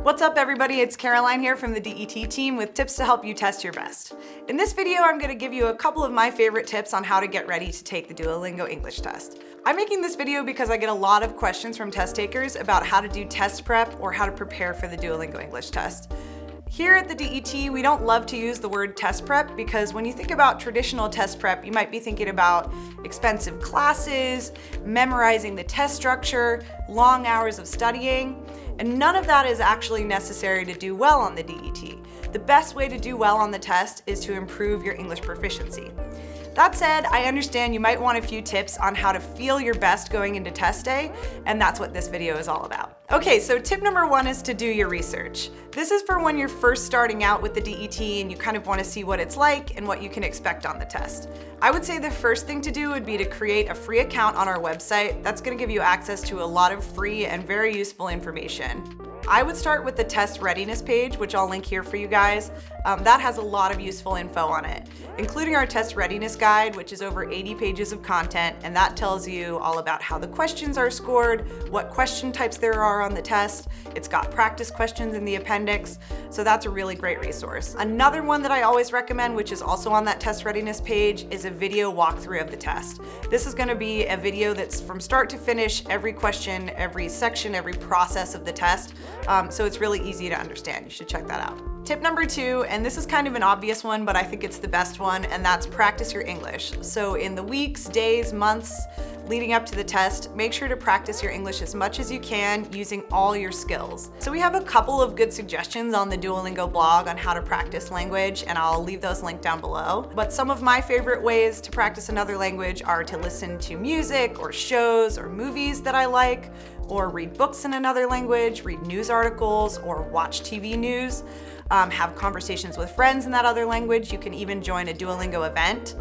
What's up everybody, it's Caroline here from the DET team with tips to help you test your best. In this video, I'm going to give you a couple of my favorite tips on how to get ready to take the Duolingo English test. I'm making this video because I get a lot of questions from test takers about how to do test prep or how to prepare for the Duolingo English test. Here at the DET, we don't love to use the word test prep because when you think about traditional test prep, you might be thinking about expensive classes, memorizing the test structure, long hours of studying, and none of that is actually necessary to do well on the DET. The best way to do well on the test is to improve your English proficiency. That said, I understand you might want a few tips on how to feel your best going into test day, and that's what this video is all about. Okay, so tip number one is to do your research. This is for when you're first starting out with the DET and you kind of want to see what it's like and what you can expect on the test. I would say the first thing to do would be to create a free account on our website. That's going to give you access to a lot of free and very useful information. I would start with the Test Readiness page, which I'll link here for you guys. That has a lot of useful info on it, including our Test Readiness guide, which is over 80 pages of content, and that tells you all about how the questions are scored, what question types there are on the test. It's got practice questions in the appendix, so that's a really great resource. Another one that I always recommend, which is also on that Test Readiness page, is a video walkthrough of the test. This is going to be a video that's from start to finish, every question, every section, every process of the test. So it's really easy to understand. You should check that out. Tip number two, and this is kind of an obvious one, but I think it's the best one, and that's practice your English. So in the weeks, days, months leading up to the test, make sure to practice your English as much as you can using all your skills. So we have a couple of good suggestions on the Duolingo blog on how to practice language, and I'll leave those linked down below. But some of my favorite ways to practice another language are to listen to music or shows or movies that I like, or read books in another language, read news articles, or watch TV news, have conversations with friends in that other language. You can even join a Duolingo event,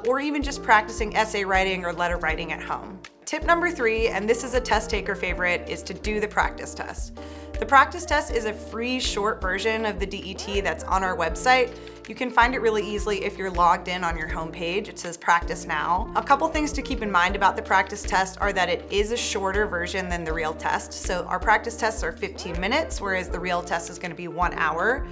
or even just practicing essay writing or letter writing at home. Tip number three, and this is a test taker favorite, is to do the practice test. The practice test is a free short version of the DET that's on our website. You can find it really easily if you're logged in on your homepage. It says practice now. A couple things to keep in mind about the practice test are that it is a shorter version than the real test. So our practice tests are 15 minutes, whereas the real test is going to be 1 hour.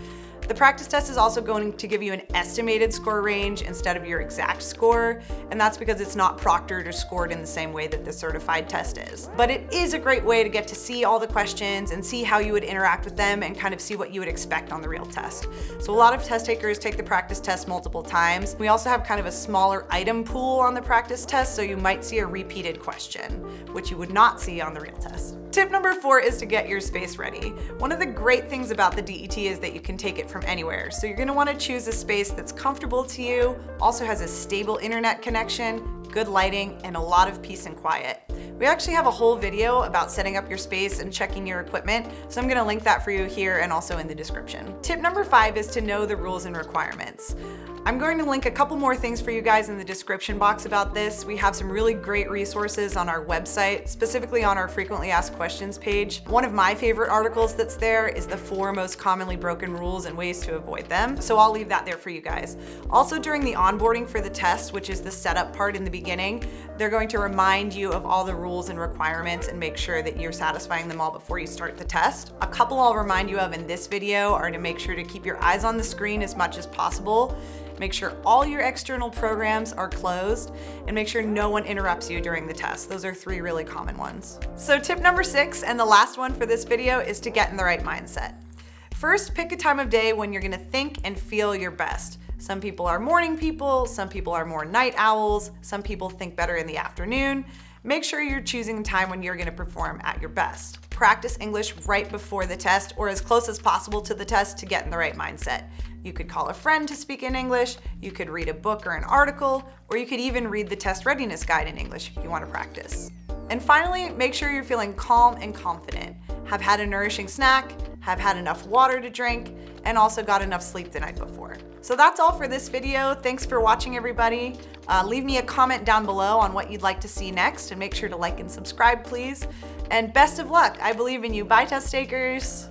The practice test is also going to give you an estimated score range instead of your exact score, and that's because it's not proctored or scored in the same way that the certified test is. But it is a great way to get to see all the questions and see how you would interact with them and kind of see what you would expect on the real test. So a lot of test takers take the practice test multiple times. We also have kind of a smaller item pool on the practice test, so you might see a repeated question, which you would not see on the real test. Tip number four is to get your space ready. One of the great things about the DET is that you can take it from anywhere. So you're going to want to choose a space that's comfortable to you, also has a stable internet connection, good lighting, and a lot of peace and quiet. We actually have a whole video about setting up your space and checking your equipment, so I'm going to link that for you here and also in the description. Tip number five is to know the rules and requirements. I'm going to link a couple more things for you guys in the description box about this. We have some really great resources on our website, specifically on our frequently asked questions page. One of my favorite articles that's there is the 4 most commonly broken rules and ways to avoid them. So I'll leave that there for you guys. Also during the onboarding for the test, which is the setup part in the beginning, they're going to remind you of all the rules and requirements and make sure that you're satisfying them all before you start the test. A couple I'll remind you of in this video are to make sure to keep your eyes on the screen as much as possible. Make sure all your external programs are closed, and make sure no one interrupts you during the test. Those are 3 really common ones. So tip number 6, and the last one for this video, is to get in the right mindset. First, pick a time of day when you're gonna think and feel your best. Some people are morning people, some people are more night owls, some people think better in the afternoon. Make sure you're choosing a time when you're gonna perform at your best. Practice English right before the test or as close as possible to the test to get in the right mindset. You could call a friend to speak in English, you could read a book or an article, or you could even read the Test Readiness guide in English if you want to practice. And finally, make sure you're feeling calm and confident. Have had a nourishing snack, have had enough water to drink, and also got enough sleep the night before. So that's all for this video. Thanks for watching, everybody. Leave me a comment down below on what you'd like to see next, and make sure to like and subscribe, please. And best of luck. I believe in you. Bye, test takers.